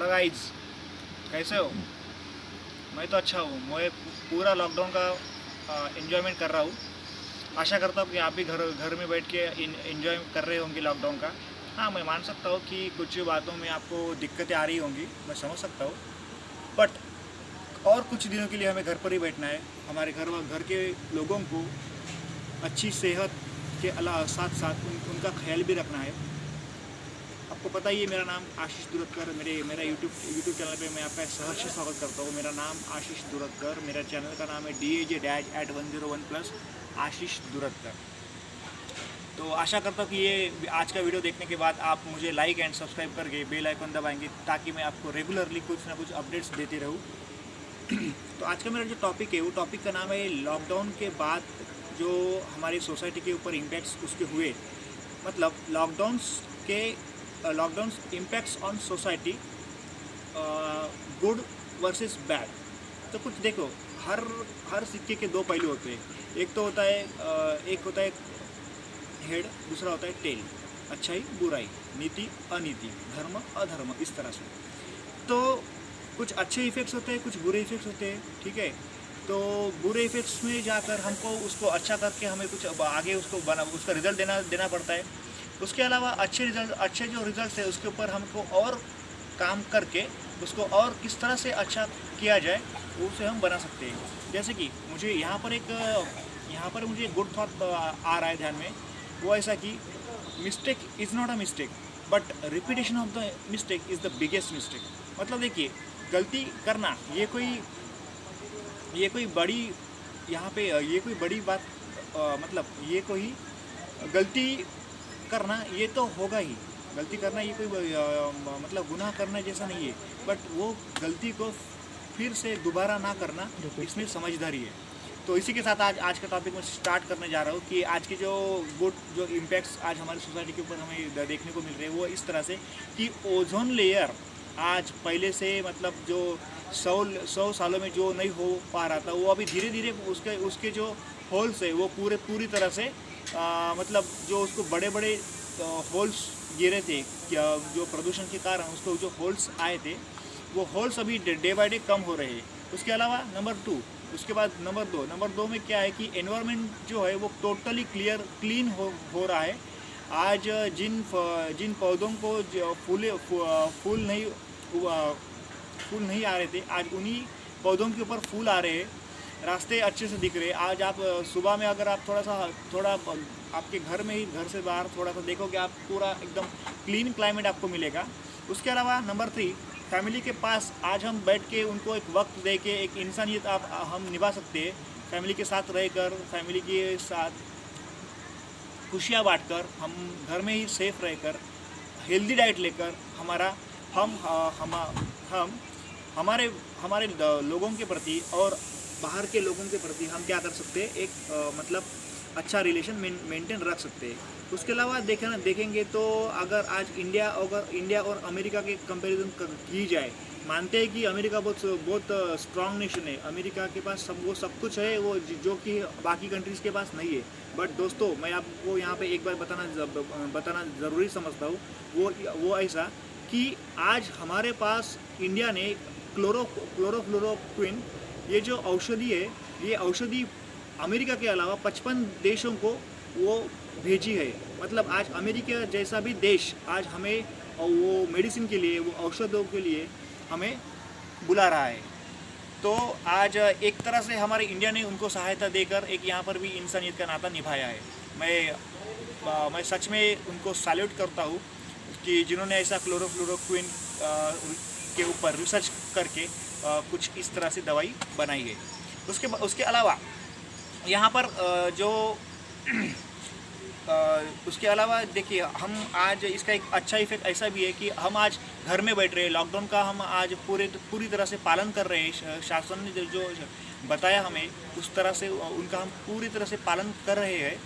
Hello guys, कैसे हो? मैं तो अच्छा हूँ। मैं पूरा लॉकडाउन का एंजॉयमेंट कर रहा हूँ। आशा करता हूँ कि आप भी घर घर में बैठ के एंजॉय कर रहे होंगे लॉकडाउन का। हाँ, मैं मान सकता हूँ कि कुछ बातों में आपको दिक्कतें आ रही होंगी, मैं समझ सकता हूँ। बट और कुछ दिनों के लिए हमें घर पर ही बैठना है। हमारे घर के लोगों को अच्छी सेहत के अलावा साथ साथ उनका ख्याल भी रखना है। आपको पता ही है, मेरा नाम आशीष दुरत्कर। मेरा यूट्यूब चैनल पे मैं आपका सहर्ष स्वागत करता हूँ। मेरा नाम आशीष दुरत्कर, मेरा चैनल का नाम है DAJ-@101+ आशीष दुरत्कर। तो आशा करता हूँ कि ये आज का वीडियो देखने के बाद आप मुझे लाइक एंड सब्सक्राइब करके बेल आइकन दबाएंगे, ताकि मैं आपको रेगुलरली कुछ ना कुछ अपडेट्स देते रहूँ। तो आज का मेरा जो टॉपिक है, वो टॉपिक का नाम है लॉकडाउन के बाद जो हमारी सोसाइटी के ऊपर इम्पैक्ट्स उसके हुए। मतलब lockdown impacts on society, good versus bad. तो कुछ देखो, हर हर सिक्के के दो पहलू होते हैं। एक तो होता है एक होता है हेड, दूसरा होता है टेल। अच्छाई बुराई, नीति अनीति, धर्म अधर्म, इस तरह से। तो कुछ अच्छे इफेक्ट्स होते हैं, कुछ बुरे इफेक्ट्स होते हैं, ठीक है। तो बुरे इफेक्ट्स में जाकर हमको उसको अच्छा करके हमें कुछ आगे उसका रिजल्ट देना पड़ता है। उसके अलावा अच्छे जो रिजल्ट है उसके ऊपर हमको और काम करके उसको और किस तरह से अच्छा किया जाए, उसे हम बना सकते हैं। जैसे कि यहाँ पर मुझे गुड थॉट आ रहा है ध्यान में। वो ऐसा कि mistake is not a mistake, but repetition of the mistake is the biggest mistake. मतलब देखिए, गलती करना ये कोई बड़ी यहाँ पे ये कोई बड़ी बात मतलब ये कोई गलती करना ये तो होगा ही। गलती करना ये कोई मतलब गुनाह करना जैसा नहीं है। बट वो गलती को फिर से दोबारा ना करना, इसमें समझदारी है। तो इसी के साथ आज का टॉपिक मैं स्टार्ट करने जा रहा हूँ कि आज की जो इम्पैक्ट्स आज हमारी सोसाइटी के ऊपर हमें देखने को मिल रहे हैं, वो इस तरह से कि ओजोन लेयर आज पहले से मतलब जो 100 सालों में जो नहीं हो पा रहा था, वो अभी धीरे धीरे उसके जो होल्स है वो पूरी तरह से मतलब जो उसको बड़े बड़े होल्स गिरे थे, क्या जो प्रदूषण के कारण उसको जो होल्स आए थे, वो होल्स अभी डे बाय डे कम हो रहे हैं। उसके अलावा उसके बाद नंबर दो में क्या है कि एनवायरनमेंट जो है वो टोटली क्लीन हो रहा है। आज जिन पौधों को फूल नहीं आ रहे थे, आज उन्हीं पौधों के ऊपर फूल आ रहे हैं। रास्ते अच्छे से दिख रहे हैं। आज आप सुबह में अगर आप थोड़ा आपके घर से बाहर थोड़ा सा देखोगे, आप पूरा एकदम क्लीन क्लाइमेट आपको मिलेगा। उसके अलावा नंबर 3, फैमिली के पास आज हम बैठ के उनको एक वक्त दे के एक इंसानियत हम निभा सकते हैं। फैमिली के साथ रहकर, फैमिली के साथ खुशियाँ बांटकर, हम घर में ही सेफ रहकर, हेल्दी डाइट लेकर हम हमारे लोगों के प्रति और बाहर के लोगों के प्रति हम क्या कर सकते हैं, एक मतलब अच्छा रिलेशन मेंटेन रख सकते हैं। उसके अलावा देखेंगे तो अगर आज इंडिया और अमेरिका के कंपैरिजन की जाए, मानते हैं कि अमेरिका बहुत स्ट्रांग नेशन है। अमेरिका के पास सब कुछ है, वो जो कि बाकी कंट्रीज़ के पास नहीं है। बट दोस्तों, मैं आपको यहाँ पे एक बार बताना ज़रूरी समझता हूँ। वो ऐसा कि आज हमारे पास इंडिया ने क्लोरोफ्लोरोक्विन, ये जो औषधि है, ये औषधि अमेरिका के अलावा 55 देशों को वो भेजी है। मतलब आज अमेरिका जैसा भी देश आज हमें वो मेडिसिन के लिए, वो औषधों के लिए हमें बुला रहा है। तो आज एक तरह से हमारे इंडिया ने उनको सहायता देकर एक यहाँ पर भी इंसानियत का नाता निभाया है। मैं सच में उनको सैल्यूट करता हूँ कि जिन्होंने ऐसा क्लोरोफ्लोरोक्विन के ऊपर रिसर्च करके कुछ इस तरह से दवाई बनाई है। उसके अलावा यहाँ पर उसके अलावा देखिए, हम आज इसका एक अच्छा इफेक्ट ऐसा भी है कि हम आज घर में बैठ रहे हैं। लॉकडाउन का हम आज पूरी तरह से पालन कर रहे हैं। शासन ने जो बताया हमें, उस तरह से उनका हम पूरी तरह से पालन कर रहे हैं।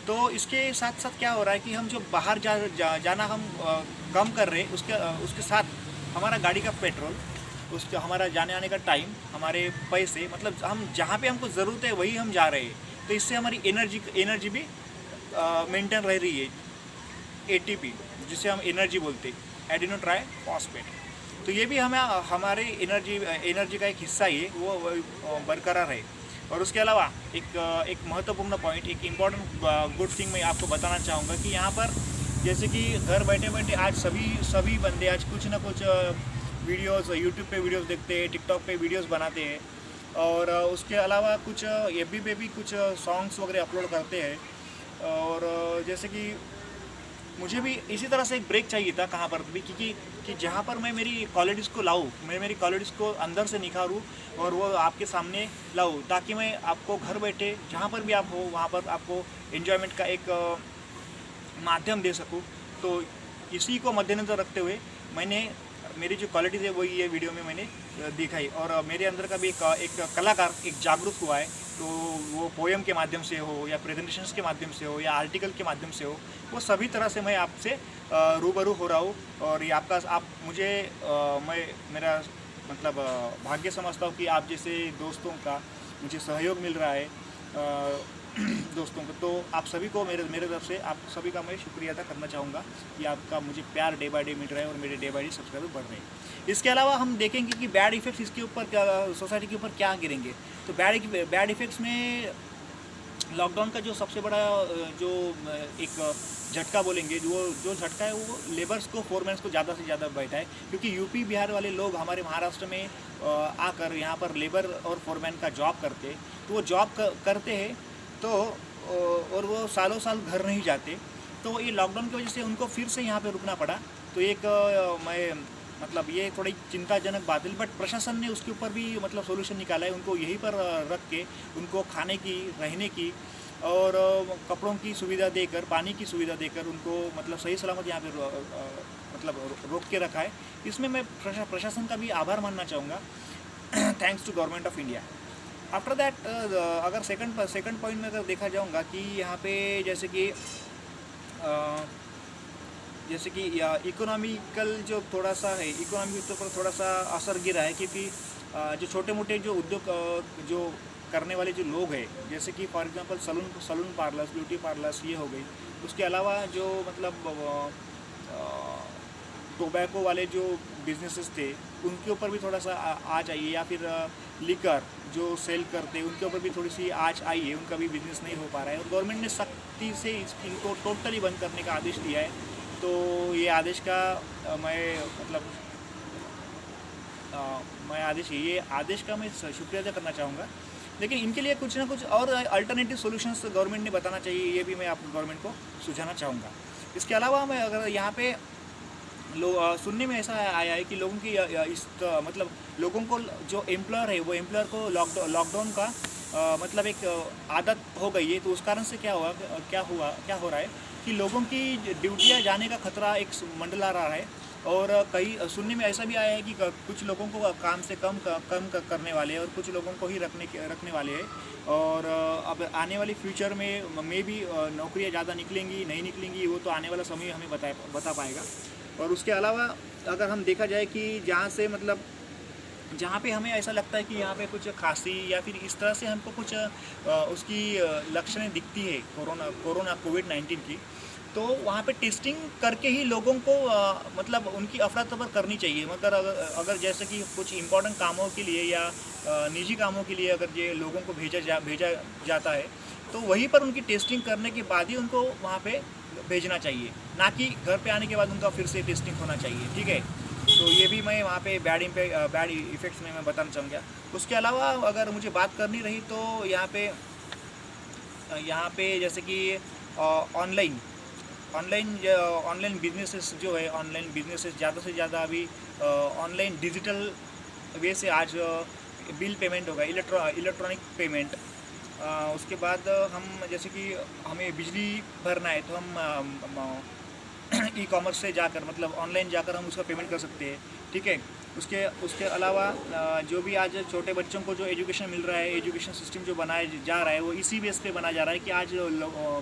तो इसके साथ साथ क्या हो रहा है कि हम जो बाहर जाना हम कम कर रहे हैं, उसके साथ हमारा गाड़ी का पेट्रोल, उसका हमारा जाने आने का टाइम, हमारे पैसे, मतलब हम जहाँ पे हमको ज़रूरत है वही हम जा रहे हैं। तो इससे हमारी एनर्जी भी मेंटेन रह रही है। ATP, जिसे हम एनर्जी बोलते हैं, एडिनो ट्राई फॉस्फेट। तो ये भी हमें हमारे एनर्जी का एक हिस्सा ही है, वो बरकरार है। और उसके अलावा एक महत्वपूर्ण पॉइंट, एक इम्पॉर्टेंट गुड थिंग मैं आपको बताना चाहूँगा कि यहाँ पर जैसे कि घर बैठे बैठे आज सभी बंदे आज कुछ ना कुछ वीडियोस यूट्यूब पे वीडियोस देखते हैं, टिकटॉक पे वीडियोस बनाते हैं, और उसके अलावा कुछ एफबी पे भी कुछ सॉन्ग्स वगैरह अपलोड करते हैं। और जैसे कि मुझे भी इसी तरह से एक ब्रेक चाहिए था कहाँ पर भी, क्योंकि कि जहाँ पर मैं मेरी क्वालिटीज़ को लाऊँ, मैं मेरी क्वालिटीज़ को अंदर से निखारूँ और वो आपके सामने लाऊँ, ताकि मैं आपको घर बैठे जहाँ पर भी आप हो वहाँ पर आपको एन्जॉयमेंट का एक माध्यम दे सकूँ। तो इसी को मद्देनज़र रखते हुए मैंने मेरी जो क्वालिटीज़ है वही ये वीडियो में मैंने दिखाई। और मेरे अंदर का भी एक कलाकार एक जागरूक हुआ है, तो वो पोएम के माध्यम से हो या प्रेजेंटेशंस के माध्यम से हो या आर्टिकल के माध्यम से हो, वो सभी तरह से मैं आपसे रूबरू हो रहा हूँ। और ये आप मुझे मैं मेरा मतलब भाग्य समझता हूँ कि आप जैसे दोस्तों का मुझे सहयोग मिल रहा है दोस्तों को। तो आप सभी को मेरे तरफ से आप सभी का मैं शुक्रिया अदा करना चाहूँगा कि आपका मुझे प्यार डे बाय डे मिल रहा है और मेरे डे बाय डे सब्सक्राइबर बढ़ रहे हैं। इसके अलावा हम देखेंगे कि बैड इफ़ेक्ट्स इसके ऊपर क्या, सोसाइटी के ऊपर क्या गिरेंगे। तो बैड इफ़ेक्ट्स में लॉकडाउन का जो सबसे बड़ा जो एक झटका बोलेंगे, जो झटका है वो लेबर्स को, फोरमैन्स को ज़्यादा से ज़्यादा बैठा है, क्योंकि यूपी बिहार वाले लोग हमारे महाराष्ट्र में आकर यहाँ पर लेबर और फोरमैन का जॉब करते, तो वो जॉब करते हैं तो और वो सालों साल घर नहीं जाते। तो ये लॉकडाउन की वजह से उनको फिर से यहाँ पे रुकना पड़ा। तो एक मैं मतलब ये थोड़ी चिंताजनक बात है, बट प्रशासन ने उसके ऊपर भी मतलब सोल्यूशन निकाला है। उनको यहीं पर रख के उनको खाने की, रहने की और कपड़ों की सुविधा देकर, पानी की सुविधा देकर उनको मतलब सही सलामत यहाँ पे मतलब रोक के रखा है। इसमें मैं प्रशासन का भी आभार मानना चाहूँगा, thanks to government of India. After that अगर सेकंड पॉइंट में अगर देखा जाऊँगा कि यहाँ पे जैसे कि इकोनॉमिकल जो थोड़ा सा है, इकोनॉमी के ऊपर थोड़ा सा असर गिरा है, क्योंकि जो छोटे मोटे जो उद्योग जो करने वाले जो लोग हैं, जैसे कि for example salon parlours, beauty parlours ये हो गई। उसके अलावा जो मतलब टोबैको वाले जो बिजनेसेस थे उनके ऊपर भी थोड़ा सा आँच आई है, या फिर लिकर जो सेल करते हैं उनके ऊपर भी थोड़ी सी आँच आई है, उनका भी बिजनेस नहीं हो पा रहा है। और गवर्नमेंट ने सख्ती से इनको टोटली बंद करने का आदेश दिया है। तो ये आदेश का ये आदेश का मैं शुक्रिया अदा करना चाहूँगा। लेकिन इनके लिए कुछ ना कुछ और अल्टरनेटिव सॉल्यूशंस गवर्नमेंट ने बताना चाहिए, ये भी मैं आप गवर्नमेंट को सुझाना चाहूँगा। इसके अलावा मैं अगर यहाँ पे सुनने में ऐसा आया है कि लोगों की मतलब लोगों को जो एम्प्लॉयर है वो एम्प्लॉयर को लॉकडाउन का मतलब एक आदत हो गई है। तो उस कारण से क्या हो रहा है कि लोगों की ड्यूटियाँ जाने का खतरा एक मंडला रहा है। और कई सुनने में ऐसा भी आया है कि कुछ लोगों को काम से कम करने वाले और कुछ लोगों को ही रखने वाले हैं। और अब आने वाली फ्यूचर में भी नौकरियां ज़्यादा निकलेंगी नहीं निकलेंगी, वो तो आने वाला समय हमें बता पाएगा। और उसके अलावा अगर हम देखा जाए कि जहाँ पे हमें ऐसा लगता है कि यहाँ पे कुछ खांसी या फिर इस तरह से हमको कुछ उसकी लक्षणें दिखती है कोविड-19 की, तो वहाँ पे टेस्टिंग करके ही लोगों को मतलब उनकी अफरा-तफर करनी चाहिए। मगर अगर जैसे कि कुछ इम्पोर्टेंट कामों के लिए या निजी कामों के लिए अगर ये लोगों को भेजा जाता है, तो वहीं पर उनकी टेस्टिंग करने के बाद ही उनको वहाँ पे भेजना चाहिए, ना कि घर पे आने के बाद उनका फिर से टेस्टिंग होना चाहिए। ठीक है, तो ये भी मैं वहाँ पे बैड इफ़ेक्ट्स में मैं बताना चाहूँगा। उसके अलावा अगर मुझे बात करनी रही तो यहाँ पे जैसे कि ऑनलाइन बिजनेसेस जो है, ऑनलाइन बिजनेसेस ज़्यादा से ज़्यादा अभी ऑनलाइन डिजिटल वे से आज बिल पेमेंट होगा, इलेक्ट्रॉनिक पेमेंट। उसके बाद हम जैसे कि हमें बिजली भरना है तो हम ई कॉमर्स से जाकर मतलब ऑनलाइन जाकर हम उसका पेमेंट कर सकते हैं। ठीक है, उसके अलावा जो भी आज छोटे बच्चों को जो एजुकेशन मिल रहा है, एजुकेशन सिस्टम जो बनाया जा रहा है वो इसी बेस पे बना जा रहा है कि आज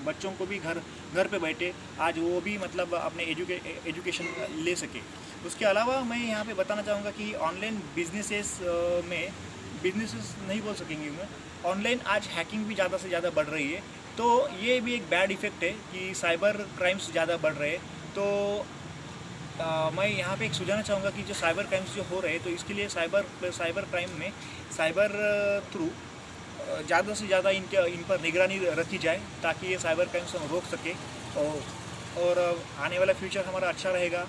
बच्चों को भी घर पे बैठे आज वो भी मतलब अपने एजुकेशन ले सके। उसके अलावा मैं यहाँ पे बताना चाहूँगा कि ऑनलाइन बिजनेसेस नहीं बोल सकेंगे मैं, ऑनलाइन आज हैकिंग भी ज़्यादा से ज़्यादा बढ़ रही है। तो ये भी एक बैड इफ़ेक्ट है कि साइबर क्राइम्स ज़्यादा बढ़ रहे हैं। तो मैं यहाँ पे एक सुझाना चाहूँगा कि जो साइबर क्राइम्स जो हो रहे हैं, तो इसके लिए साइबर क्राइम में साइबर थ्रू ज़्यादा से ज़्यादा इन पर निगरानी रखी जाए, ताकि ये साइबर क्राइम्स हम रोक सके। और आने वाला फ्यूचर हमारा अच्छा रहेगा,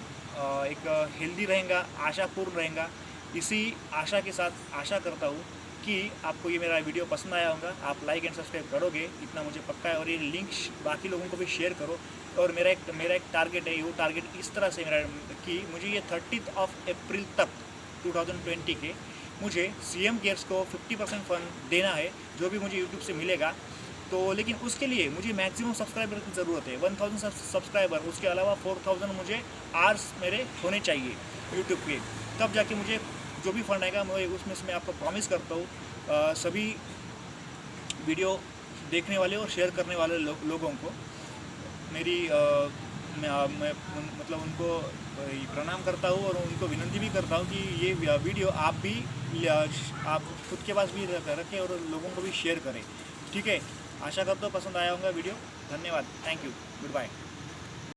एक हेल्दी रहेगा, आशापूर्ण रहेगा। इसी आशा के साथ आशा करता हूँ कि आपको ये मेरा वीडियो पसंद आया होगा। आप लाइक एंड सब्सक्राइब करोगे, इतना मुझे पक्का है। और ये लिंक बाकी लोगों को भी शेयर करो। और मेरा एक टारगेट है, वो टारगेट इस तरह से मेरा कि मुझे ये 30 अप्रैल तक 2020 के मुझे CM केयर्स को 50% फंड देना है, जो भी मुझे यूट्यूब से मिलेगा। तो लेकिन उसके लिए मुझे मैक्सिमम सब्सक्राइबर की ज़रूरत है, 1000 सब्सक्राइबर। उसके अलावा 4000 मुझे आवर्स मेरे होने चाहिए यूट्यूब के, तब जाके मुझे जो भी फंड आएगा मैं उसमें से मैं आपको प्रॉमिस करता हूँ सभी वीडियो देखने वाले और शेयर करने वाले लोगों को मेरी मैं मतलब उनको प्रणाम करता हूँ, और उनको विनती भी करता हूँ कि ये वीडियो आप भी आप खुद के पास भी रखें और लोगों को भी शेयर करें। ठीक है, आशा करता हूँ पसंद आया होगा वीडियो। धन्यवाद, थैंक यू, गुड बाय।